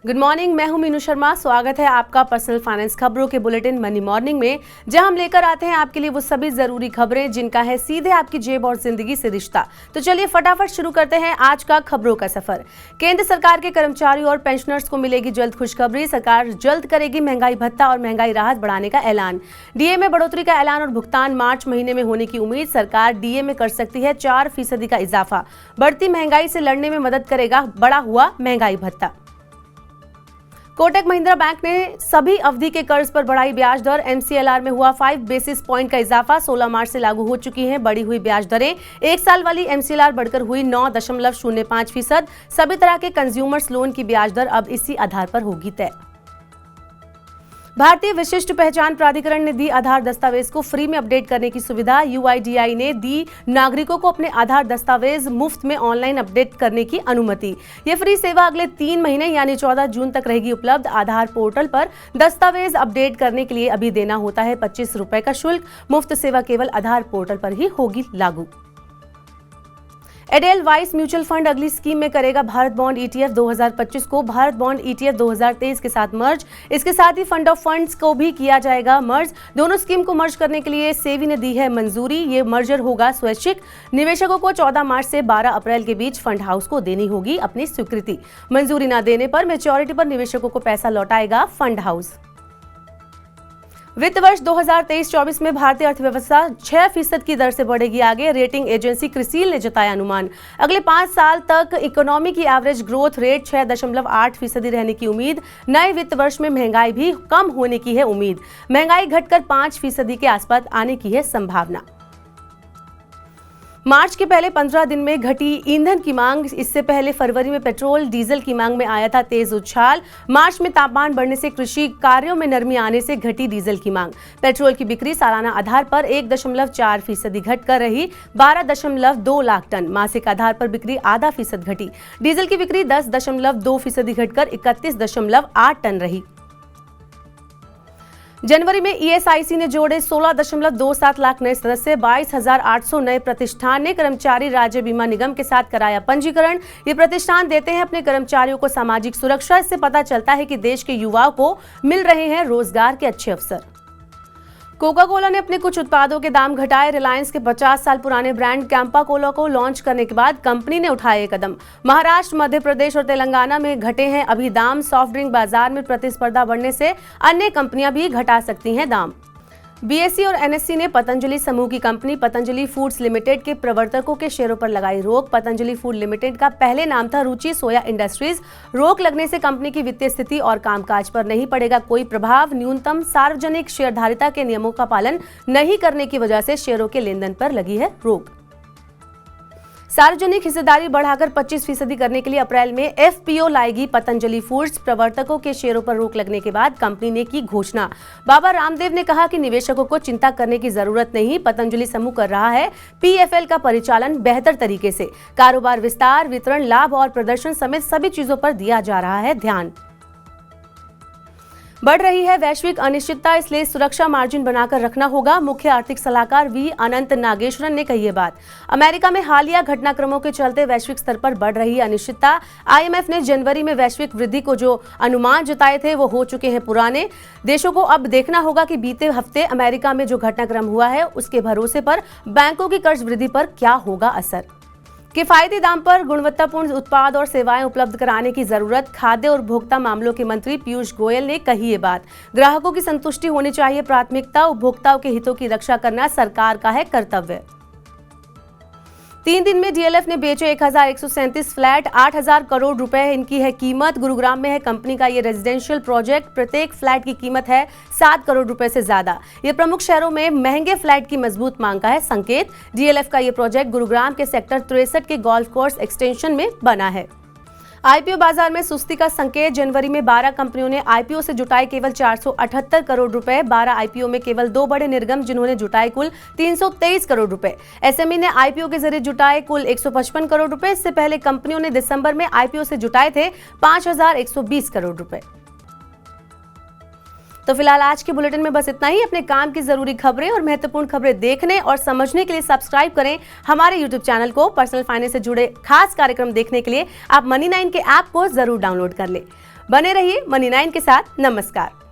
Good morning, मैं हूं मीनू शर्मा। स्वागत है आपका पर्सनल फाइनेंस खबरों के बुलेटिन मनी मॉर्निंग में, जहां हम लेकर आते हैं आपके लिए वो सभी जरूरी खबरें जिनका है सीधे आपकी जेब और जिंदगी से रिश्ता। तो चलिए फटाफट शुरू करते हैं आज का खबरों का सफर। केंद्र सरकार के कर्मचारियों और पेंशनर्स को मिलेगी जल्द खुशखबरी। सरकार जल्द करेगी महंगाई भत्ता और महंगाई राहत बढ़ाने का ऐलान। डीए में बढ़ोतरी का ऐलान और भुगतान मार्च महीने में होने की उम्मीद। सरकार डीए में कर सकती है 4% का इजाफा। बढ़ती महंगाई से लड़ने में मदद करेगा बढ़ा हुआ महंगाई भत्ता। कोटक महिंद्रा बैंक ने सभी अवधि के कर्ज पर बढ़ाई ब्याज दर। एमसीएलआर में हुआ 5 बेसिस पॉइंट का इजाफा। 16 मार्च से लागू हो चुकी हैं बढ़ी हुई ब्याज दरें। एक साल वाली एमसीएलआर बढ़कर हुई 9.05%। सभी तरह के कंज्यूमर्स लोन की ब्याज दर अब इसी आधार पर होगी तय। भारतीय विशिष्ट पहचान प्राधिकरण ने दी आधार दस्तावेज को फ्री में अपडेट करने की सुविधा। यूआईडीआई ने दी नागरिकों को अपने आधार दस्तावेज मुफ्त में ऑनलाइन अपडेट करने की अनुमति। यह फ्री सेवा अगले 3 महीने यानी 14 जून तक रहेगी उपलब्ध। आधार पोर्टल पर दस्तावेज अपडेट करने के लिए अभी देना होता है 25 रुपए का शुल्क। मुफ्त सेवा केवल आधार पोर्टल पर ही होगी लागू। एडेलवाइस म्यूचुअल फंड अगली स्कीम में करेगा भारत बॉन्ड ईटीएफ 2025 को भारत बॉन्ड ईटीएफ 2023 के साथ मर्ज। इसके साथ ही फंड ऑफ फंड्स को भी किया जाएगा मर्ज। दोनों स्कीम को मर्ज करने के लिए सेबी ने दी है मंजूरी। ये मर्जर होगा स्वैच्छिक। निवेशकों को 14 मार्च से 12 अप्रैल के बीच फंड हाउस को देनी होगी अपनी स्वीकृति। मंजूरी न देने पर मैच्योरिटी पर निवेशकों को पैसा लौटाएगा फंड हाउस। वित्त वर्ष 2023-24 में भारतीय अर्थव्यवस्था 6% की दर से बढ़ेगी आगे। रेटिंग एजेंसी क्रिसिल ने जताया अनुमान। अगले 5 साल तक इकोनॉमी की एवरेज ग्रोथ रेट 6.8% रहने की उम्मीद। नए वित्त वर्ष में महंगाई भी कम होने की है उम्मीद। महंगाई घटकर 5% के आसपास आने की है संभावना। मार्च के पहले 15 दिन में घटी ईंधन की मांग। इससे पहले फरवरी में पेट्रोल डीजल की मांग में आया था तेज उछाल। मार्च में तापमान बढ़ने से कृषि कार्यों में नरमी आने से घटी डीजल की मांग। पेट्रोल की बिक्री सालाना आधार पर 1.4% घटकर रही 12.2 लाख टन। मासिक आधार पर बिक्री आधा फीसद घटी। डीजल की बिक्री 10.2% घटकर 31.8 टन रही। जनवरी में ईएसआईसी ने जोड़े 16.27 लाख नए सदस्य। 22,800 नए प्रतिष्ठान ने कर्मचारी राज्य बीमा निगम के साथ कराया पंजीकरण। ये प्रतिष्ठान देते हैं अपने कर्मचारियों को सामाजिक सुरक्षा। इससे पता चलता है कि देश के युवाओं को मिल रहे हैं रोजगार के अच्छे अवसर। कोका कोला ने अपने कुछ उत्पादों के दाम घटाए। रिलायंस के 50 साल पुराने ब्रांड कैंपा कोला को लॉन्च करने के बाद कंपनी ने उठाए कदम। महाराष्ट्र, मध्य प्रदेश और तेलंगाना में घटे हैं अभी दाम। सॉफ्ट ड्रिंक बाजार में प्रतिस्पर्धा बढ़ने से अन्य कंपनियां भी घटा सकती हैं दाम। बीएसई और एनएसई ने पतंजलि समूह की कंपनी पतंजलि फूड्स लिमिटेड के प्रवर्तकों के शेयरों पर लगाई रोक। पतंजलि फूड लिमिटेड का पहले नाम था रुचि सोया इंडस्ट्रीज। रोक लगने से कंपनी की वित्तीय स्थिति और कामकाज पर नहीं पड़ेगा कोई प्रभाव। न्यूनतम सार्वजनिक शेयरधारिता के नियमों का पालन नहीं करने की वजह से शेयरों के लेन देन पर लगी है रोक। सार्वजनिक हिस्सेदारी बढ़ाकर 25% करने के लिए अप्रैल में एफपीओ लाएगी पतंजलि फूड्स। प्रवर्तकों के शेयरों पर रोक लगने के बाद कंपनी ने की घोषणा। बाबा रामदेव ने कहा कि निवेशकों को चिंता करने की जरूरत नहीं। पतंजलि समूह कर रहा है पीएफएल का परिचालन बेहतर तरीके से। कारोबार विस्तार, वितरण, लाभ और प्रदर्शन समेत सभी चीजों पर दिया जा रहा है ध्यान। बढ़ रही है वैश्विक अनिश्चितता, इसलिए सुरक्षा मार्जिन बनाकर रखना होगा। मुख्य आर्थिक सलाहकार वी अनंत नागेश्वरन ने कही ये बात। अमेरिका में हालिया घटनाक्रमों के चलते वैश्विक स्तर पर बढ़ रही अनिश्चितता। आईएमएफ ने जनवरी में वैश्विक वृद्धि को जो अनुमान जताए थे वो हो चुके हैं पुराने। देशों को अब देखना होगा कि बीते हफ्ते अमेरिका में जो घटनाक्रम हुआ है उसके भरोसे पर बैंकों की कर्ज वृद्धि पर क्या होगा असर। किफायती दाम पर गुणवत्तापूर्ण उत्पाद और सेवाएं उपलब्ध कराने की जरूरत। खाद्य और उपभोक्ता मामलों के मंत्री पीयूष गोयल ने कही ये बात। ग्राहकों की संतुष्टि होनी चाहिए प्राथमिकता। उपभोक्ताओं के हितों की रक्षा करना सरकार का है कर्तव्य। 3 दिन में डीएलएफ ने बेचे 1137 फ्लैट। 8,000 करोड़ रुपए इनकी है कीमत। गुरुग्राम में है कंपनी का ये रेजिडेंशियल प्रोजेक्ट। प्रत्येक फ्लैट की कीमत है 7 करोड़ रुपए से ज्यादा। ये प्रमुख शहरों में महंगे फ्लैट की मजबूत मांग का है संकेत। डीएलएफ का ये प्रोजेक्ट गुरुग्राम के सेक्टर 63 के गोल्फ कोर्स एक्सटेंशन में बना है। आईपीओ बाजार में सुस्ती का संकेत। जनवरी में 12 कंपनियों ने आईपीओ से जुटाए केवल 478 करोड़ रुपए। 12 आईपीओ में केवल 2 बड़े निर्गम जिन्होंने जुटाए कुल 323 करोड़ रुपए। एसएमई ने आईपीओ के जरिए जुटाए कुल 155 करोड़ रुपए। इससे पहले कंपनियों ने दिसंबर में आईपीओ से जुटाए थे 5,120 करोड़ रुपए। तो फिलहाल आज के बुलेटिन में बस इतना ही। अपने काम की जरूरी खबरें और महत्वपूर्ण खबरें देखने और समझने के लिए सब्सक्राइब करें हमारे यूट्यूब चैनल को। पर्सनल फाइनेंस से जुड़े खास कार्यक्रम देखने के लिए आप मनी9 के ऐप को जरूर डाउनलोड कर लें। बने रहिए मनी 9 के साथ। नमस्कार।